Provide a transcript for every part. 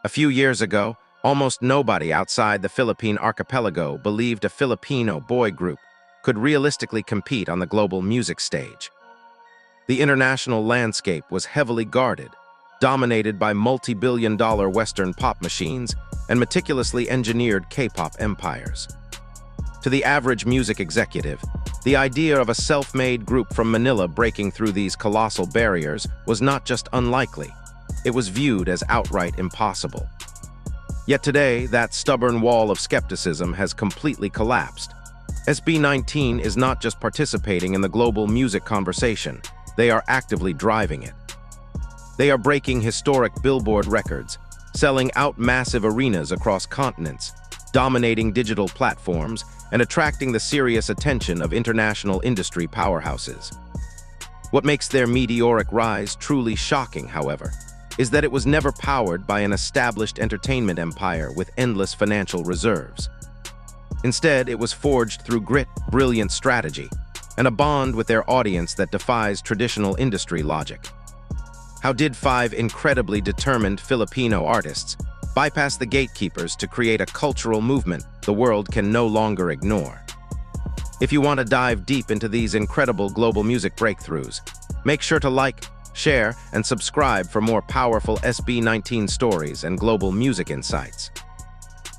A few years ago, almost nobody outside the Philippine archipelago believed a Filipino boy group could realistically compete on the global music stage. The international landscape was heavily guarded, dominated by multi-billion-dollar Western pop machines and meticulously engineered K-pop empires. To the average music executive, the idea of a self-made group from Manila breaking through these colossal barriers was not just unlikely, it was viewed as outright impossible. Yet today, that stubborn wall of skepticism has completely collapsed. SB19 is not just participating in the global music conversation, they are actively driving it. They are breaking historic Billboard records, selling out massive arenas across continents, dominating digital platforms, and attracting the serious attention of international industry powerhouses. What makes their meteoric rise truly shocking, however, is that it was never powered by an established entertainment empire with endless financial reserves. Instead, it was forged through grit, brilliant strategy, and a bond with their audience that defies traditional industry logic. How did 5 incredibly determined Filipino artists bypass the gatekeepers to create a cultural movement the world can no longer ignore? If you want to dive deep into these incredible global music breakthroughs, make sure to like, share, and subscribe for more powerful SB19 stories and global music insights.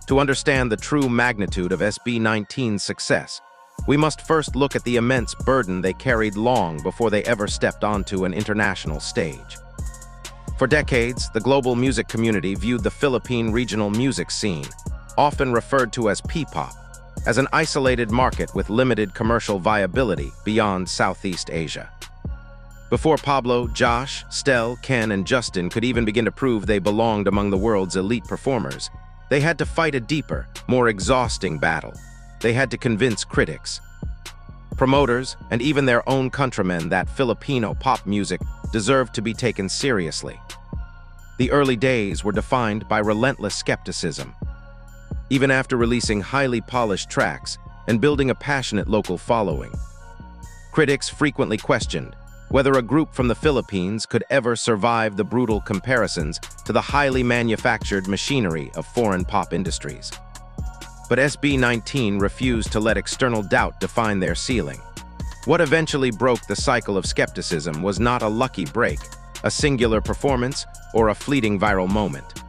To understand the true magnitude of SB19's success, we must first look at the immense burden they carried long before they ever stepped onto an international stage. For decades, the global music community viewed the Philippine regional music scene, often referred to as P-pop, as an isolated market with limited commercial viability beyond Southeast Asia. Before Pablo, Josh, Stel, Ken, and Justin could even begin to prove they belonged among the world's elite performers, they had to fight a deeper, more exhausting battle. They had to convince critics, promoters, and even their own countrymen that Filipino pop music deserved to be taken seriously. The early days were defined by relentless skepticism. Even after releasing highly polished tracks and building a passionate local following, critics frequently questioned whether a group from the Philippines could ever survive the brutal comparisons to the highly manufactured machinery of foreign pop industries. But SB19 refused to let external doubt define their ceiling. What eventually broke the cycle of skepticism was not a lucky break, a singular performance, or a fleeting viral moment.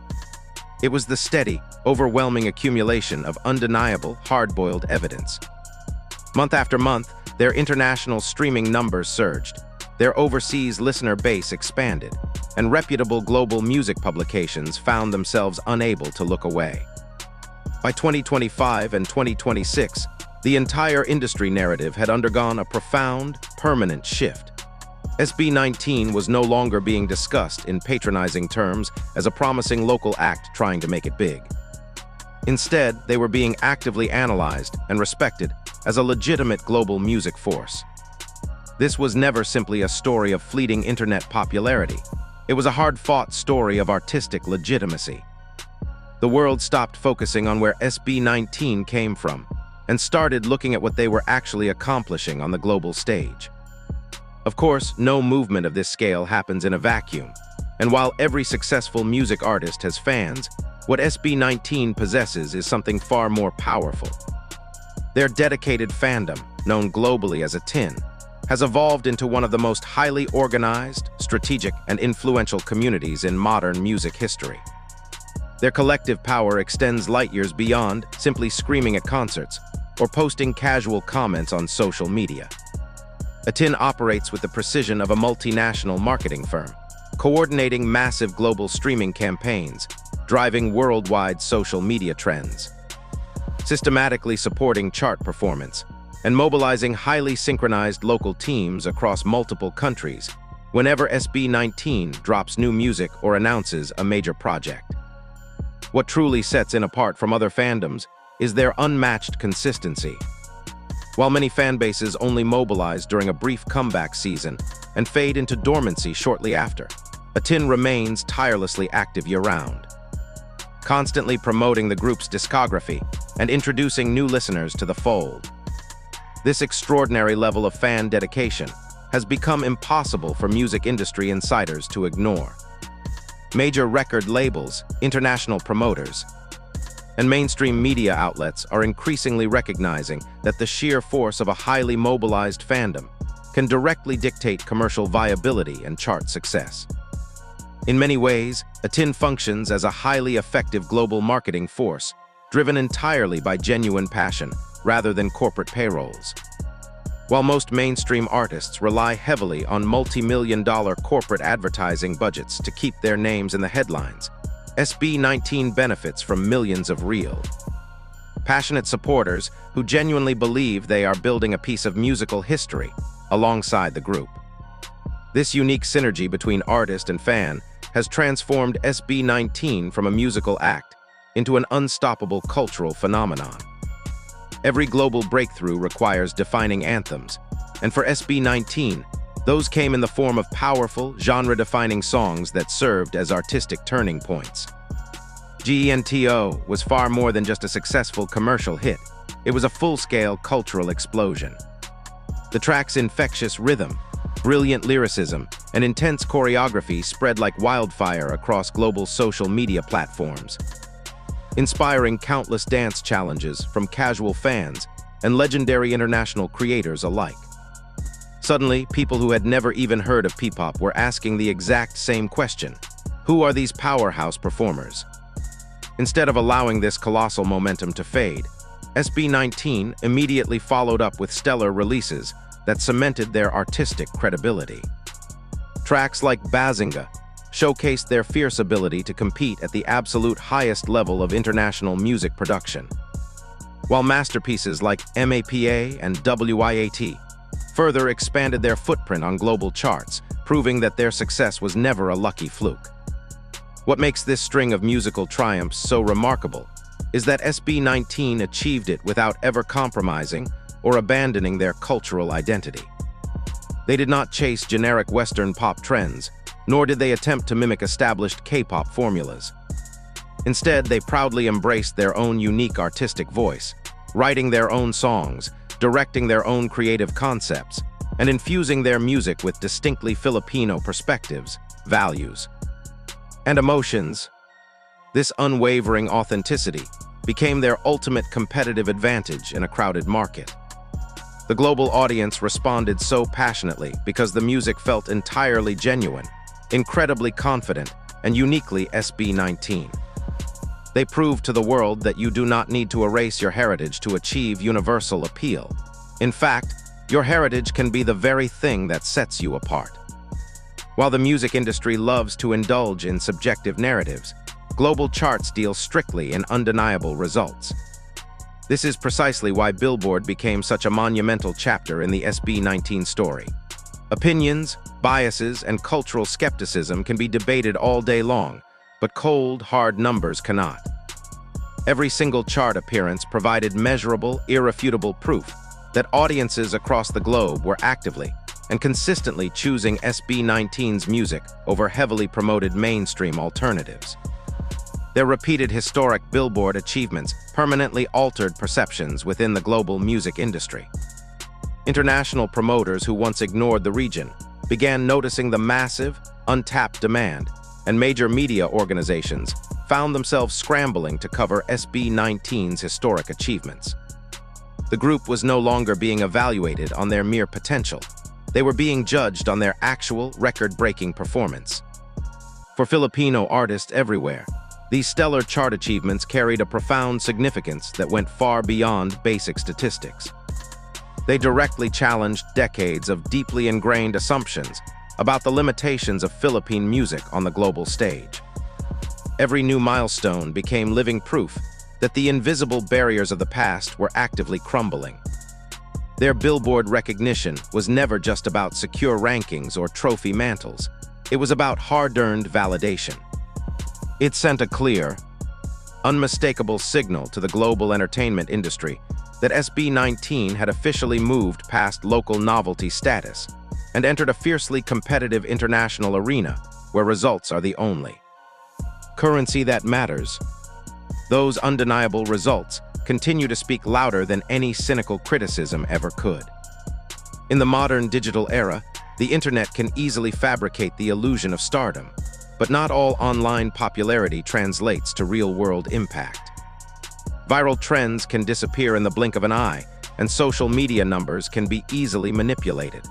It was the steady, overwhelming accumulation of undeniable, hard-boiled evidence. Month after month, their international streaming numbers surged, their overseas listener base expanded, and reputable global music publications found themselves unable to look away. By 2025 and 2026, the entire industry narrative had undergone a profound, permanent shift. SB19 was no longer being discussed in patronizing terms as a promising local act trying to make it big. Instead, they were being actively analyzed and respected as a legitimate global music force. This was never simply a story of fleeting internet popularity. It was a hard-fought story of artistic legitimacy. The world stopped focusing on where SB19 came from and started looking at what they were actually accomplishing on the global stage. Of course, no movement of this scale happens in a vacuum, and while every successful music artist has fans, what SB19 possesses is something far more powerful. Their dedicated fandom, known globally as ATIN, has evolved into one of the most highly organized, strategic, and influential communities in modern music history. Their collective power extends light years beyond simply screaming at concerts or posting casual comments on social media. ATIN operates with the precision of a multinational marketing firm, coordinating massive global streaming campaigns, driving worldwide social media trends, systematically supporting chart performance, and mobilizing highly synchronized local teams across multiple countries whenever SB19 drops new music or announces a major project. What truly sets it apart from other fandoms is their unmatched consistency. While many fan bases only mobilize during a brief comeback season and fade into dormancy shortly after, ATIN remains tirelessly active year-round, constantly promoting the group's discography and introducing new listeners to the fold. This extraordinary level of fan dedication has become impossible for music industry insiders to ignore. Major record labels, international promoters, and mainstream media outlets are increasingly recognizing that the sheer force of a highly mobilized fandom can directly dictate commercial viability and chart success. In many ways, ATIN functions as a highly effective global marketing force, driven entirely by genuine passion rather than corporate payrolls. While most mainstream artists rely heavily on multi-million-dollar corporate advertising budgets to keep their names in the headlines, SB19 benefits from millions of real, passionate supporters who genuinely believe they are building a piece of musical history alongside the group. This unique synergy between artist and fan has transformed SB19 from a musical act into an unstoppable cultural phenomenon. Every global breakthrough requires defining anthems, and for SB19, those came in the form of powerful, genre-defining songs that served as artistic turning points. GENTO was far more than just a successful commercial hit. It was a full-scale cultural explosion. The track's infectious rhythm, brilliant lyricism, and intense choreography spread like wildfire across global social media platforms, inspiring countless dance challenges from casual fans and legendary international creators alike. Suddenly, people who had never even heard of P-pop were asking the exact same question: who are these powerhouse performers? Instead of allowing this colossal momentum to fade, SB19 immediately followed up with stellar releases that cemented their artistic credibility. Tracks like Bazinga showcased their fierce ability to compete at the absolute highest level of international music production, while masterpieces like MAPA and WIAT further expanded their footprint on global charts, proving that their success was never a lucky fluke. What makes this string of musical triumphs so remarkable is that SB19 achieved it without ever compromising or abandoning their cultural identity. They did not chase generic Western pop trends, nor did they attempt to mimic established K-pop formulas. Instead, they proudly embraced their own unique artistic voice, writing their own songs, directing their own creative concepts, and infusing their music with distinctly Filipino perspectives, values, and emotions. This unwavering authenticity became their ultimate competitive advantage in a crowded market. The global audience responded so passionately because the music felt entirely genuine, incredibly confident, and uniquely SB19. They proved to the world that you do not need to erase your heritage to achieve universal appeal. In fact, your heritage can be the very thing that sets you apart. While the music industry loves to indulge in subjective narratives, global charts deal strictly in undeniable results. This is precisely why Billboard became such a monumental chapter in the SB19 story. Opinions, biases, and cultural skepticism can be debated all day long, but cold, hard numbers cannot. Every single chart appearance provided measurable, irrefutable proof that audiences across the globe were actively and consistently choosing SB19's music over heavily promoted mainstream alternatives. Their repeated historic Billboard achievements permanently altered perceptions within the global music industry. International promoters who once ignored the region began noticing the massive, untapped demand, and major media organizations found themselves scrambling to cover SB19's historic achievements. The group was no longer being evaluated on their mere potential. They were being judged on their actual record-breaking performance. For Filipino artists everywhere, these stellar chart achievements carried a profound significance that went far beyond basic statistics. They directly challenged decades of deeply ingrained assumptions about the limitations of Philippine music on the global stage. Every new milestone became living proof that the invisible barriers of the past were actively crumbling. Their Billboard recognition was never just about secure rankings or trophy mantles. It was about hard-earned validation. It sent a clear, unmistakable signal to the global entertainment industry that SB19 had officially moved past local novelty status and entered a fiercely competitive international arena where results are the only currency that matters. Those undeniable results continue to speak louder than any cynical criticism ever could. In the modern digital era, the internet can easily fabricate the illusion of stardom, But not all online popularity translates to real-world impact. Viral trends can disappear in the blink of an eye, and social media numbers can be easily manipulated.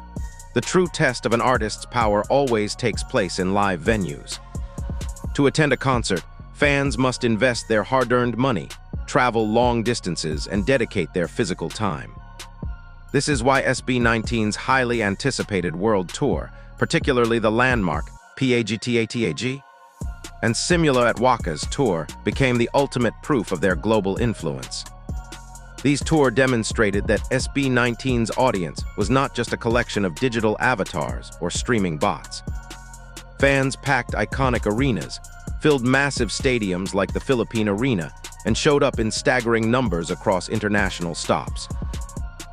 The true test of an artist's power always takes place in live venues. To attend a concert, fans must invest their hard-earned money, travel long distances, and dedicate their physical time. This is why SB19's highly anticipated world tour, particularly the landmark PAGTATAG and Simula at Waka's tour, became the ultimate proof of their global influence. These tours demonstrated that SB19's audience was not just a collection of digital avatars or streaming bots. Fans packed iconic arenas, filled massive stadiums like the Philippine Arena, and showed up in staggering numbers across international stops,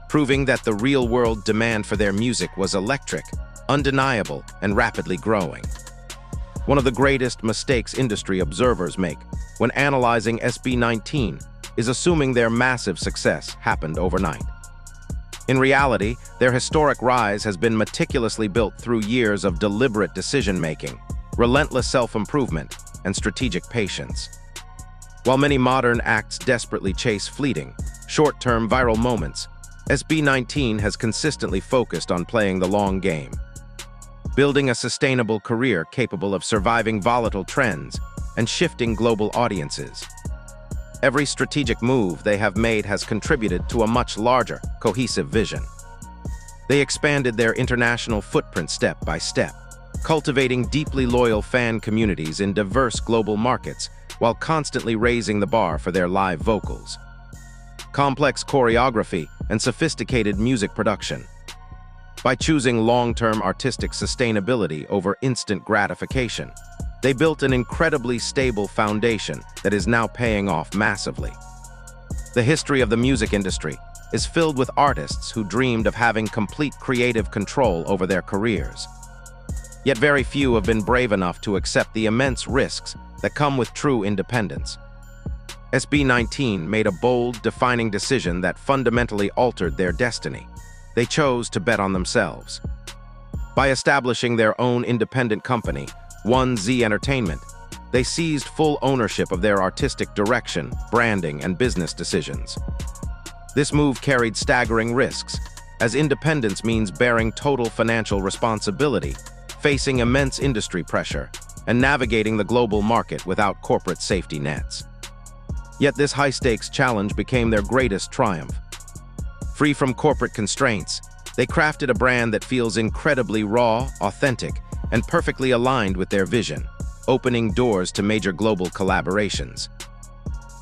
proving that the real-world demand for their music was electric, undeniable, and rapidly growing. One of the greatest mistakes industry observers make when analyzing SB19 is assuming their massive success happened overnight. In reality, their historic rise has been meticulously built through years of deliberate decision-making, relentless self-improvement, and strategic patience. While many modern acts desperately chase fleeting, short-term viral moments, SB19 has consistently focused on playing the long game, building a sustainable career capable of surviving volatile trends and shifting global audiences. Every strategic move they have made has contributed to a much larger, cohesive vision. They expanded their international footprint step by step, cultivating deeply loyal fan communities in diverse global markets while constantly raising the bar for their live vocals. Complex choreography and sophisticated music production. By choosing long-term artistic sustainability over instant gratification, they built an incredibly stable foundation that is now paying off massively. The history of the music industry is filled with artists who dreamed of having complete creative control over their careers. Yet very few have been brave enough to accept the immense risks that come with true independence. SB19 made a bold, defining decision that fundamentally altered their destiny. They chose to bet on themselves. By establishing their own independent company, 1Z Entertainment, they seized full ownership of their artistic direction, branding, and business decisions. This move carried staggering risks, as independence means bearing total financial responsibility, facing immense industry pressure, and navigating the global market without corporate safety nets. Yet this high-stakes challenge became their greatest triumph. Free from corporate constraints, they crafted a brand that feels incredibly raw, authentic, and perfectly aligned with their vision, opening doors to major global collaborations,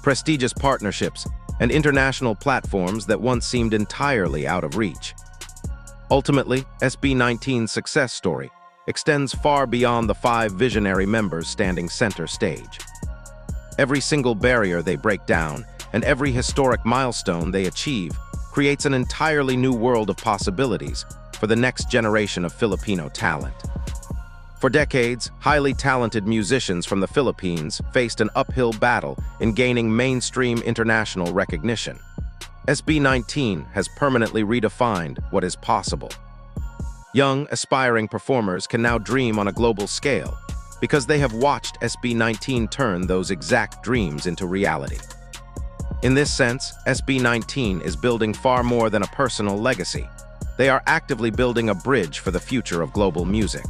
prestigious partnerships, and international platforms that once seemed entirely out of reach. Ultimately, SB19's success story extends far beyond the 5 visionary members standing center stage. Every single barrier they break down and every historic milestone they achieve creates an entirely new world of possibilities for the next generation of Filipino talent. For decades, highly talented musicians from the Philippines faced an uphill battle in gaining mainstream international recognition. SB19 has permanently redefined what is possible. Young, aspiring performers can now dream on a global scale because they have watched SB19 turn those exact dreams into reality. In this sense, SB19 is building far more than a personal legacy. They are actively building a bridge for the future of global music.